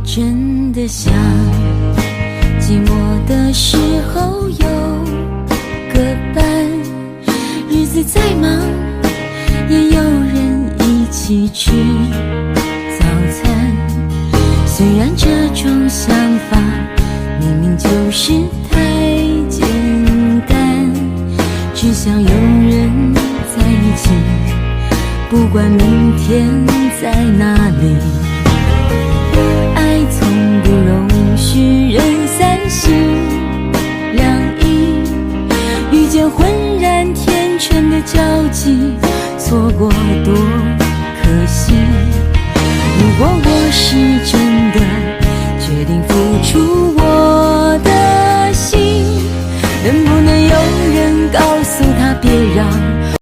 真的想寂寞的时候有个伴，日子再忙也有人一起吃早餐。虽然这种想法明明就是太简单，只想有人在一起，不管明天在哪里。爱从不容许人三心两意，遇见浑然天成的交集，错过多可惜。如果我是真的决定付出我的心，能不能有人告诉他别让